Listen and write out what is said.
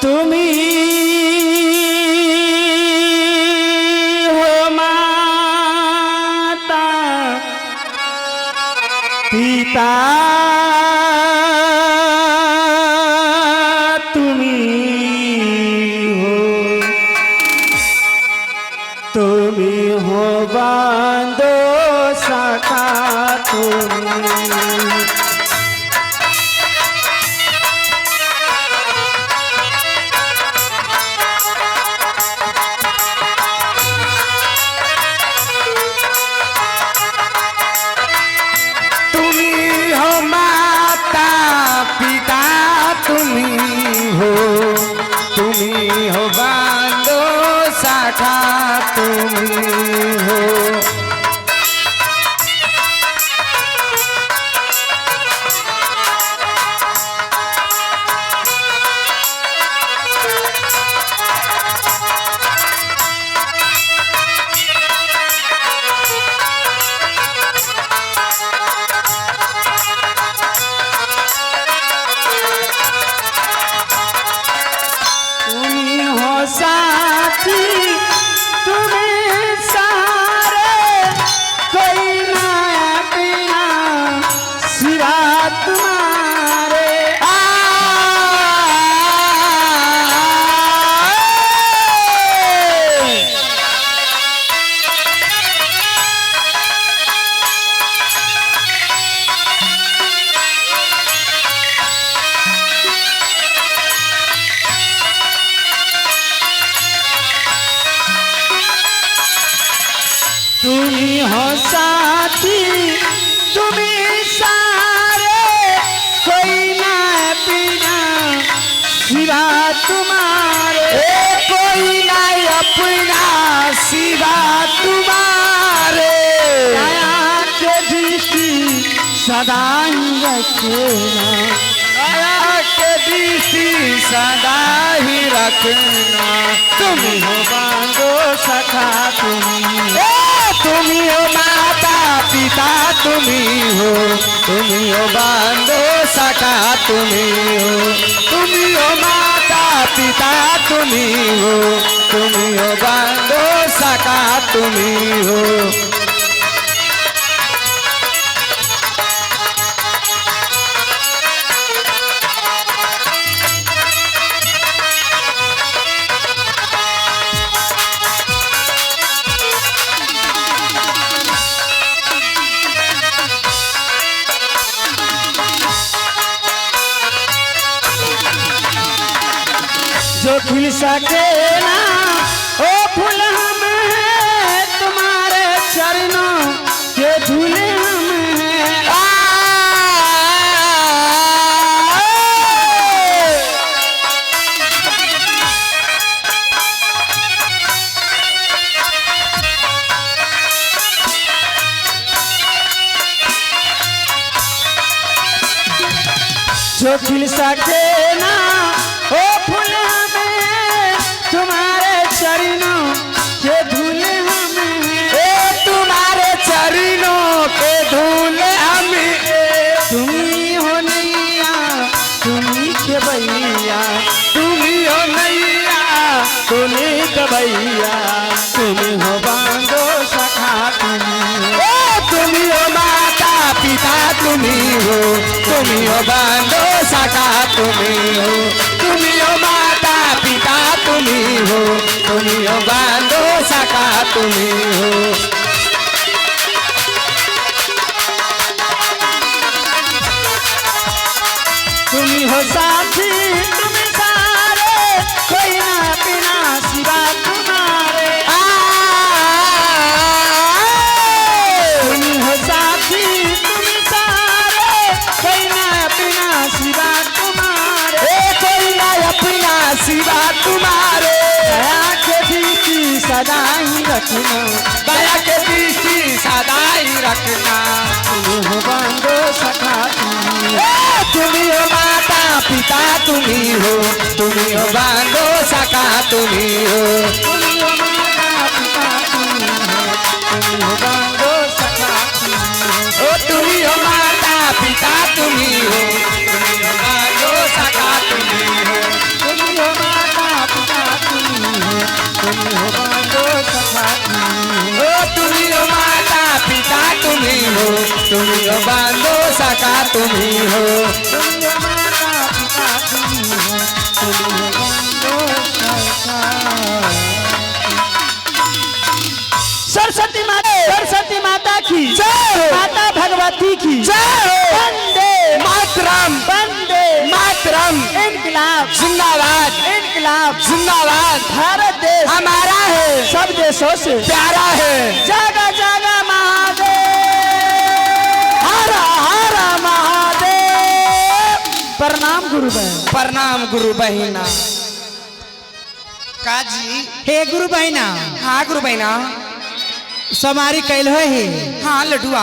তুমি हो माता पिता তুমি हो बांधो सखा तुम्ही हो बांधो साखा तुम्ही हो साथी तुम्हें सारे कोई ना अपना सिवा तुम्हारे तुम्ही हो साथी तुम्ही सारे कोई ना अपना सिवा तुम्हारे कोई ना अपना सिवा तुम्हारे दया के दृष्टि सदा ही रखना दया के दृष्टि सदा ही रखना तुम्ही हो बांधो सखा तुम्ही हो माता पिता तुम्ही हो बांधो सखा तुम्ही हो माता पिता तुम्ही हो बांधो सखा तुम्ही हो जो खिल सके ना ओ फूल हम हैं तुम्हारे चरणों के झूले हम हैं जो खिल सके ना ओ फूल तुम्हारे चरणों के धूले हम हैं तुम्हारे चरणों के धूले हम तुम्ही हो नैया तुम्ही के भैया तुम्ही हो नैया तुम्ही के भैया तुम्ही हो बांधो सखा तुम्ही हो माता पिता तुम्ही हो बांधो सखा तुम्ही हो माता पिता तुम्ही हो बांधो सखा तुम्ही हो साथी तुम्ही सारे कोई ना अपना सिवा तुम्हारे तुम्ही हो साथी तुम्ही सारे कोई ना अपना सिवा तुम्हारे कोई ना अपना सिवा तुम्हारे दया के दृष्टि सदा ही रखना दया के दृष्टि सदा ही रखना तुम्ही हो बांधो सखा तुम्ही हो माता पिता तुम्ही हो बांधो सखा तुम्ही हो माता पिता तुम्ही हो बांधो सखा तुम्ही हो माता पिता तुम्ही हो बांधो सखा तुम्ही हो सका तुम ही हो। सरस्वती माता की जय, माता भगवती की जय। वंदे मातरम, वंदे मातरम। इनकलाब जिंदाबाद, इनकलाब जिंदाबाद। भारत देश हमारा है, सब देशों से प्यारा है। जागा जागा महादेव, हर हर महादेव। प्रणाम गुरु बहन, प्रणाम गुरु बहिना। काजी हे गुरु बहिना। हाँ गुरु बहिना। समारी कैल है। हाँ लडुआ